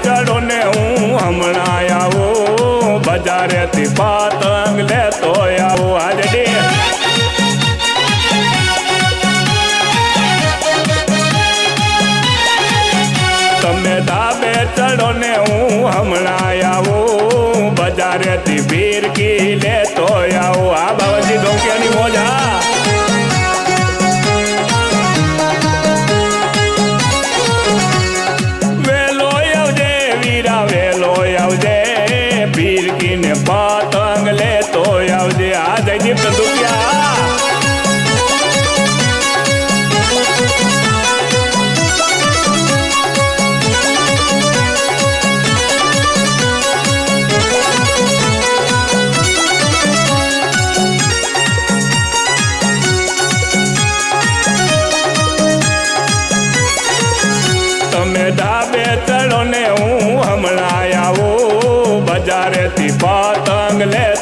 ચડો ને હું હમણાં આવું બજારેથી પતંગ લેતો આવું આજે તમે ધાબે ચડો ને હું હમણાં આવું બજારેથી ફીરકી લેતો આવું આ બાબાજી ધોકિયાની મોજા ફીરકીને પતંગ લેતો આવજે આ જયદીપ ધુકિયા તમે ધાબે ચડો ને હું હમણાં આવું બજારેથી પતંગ લે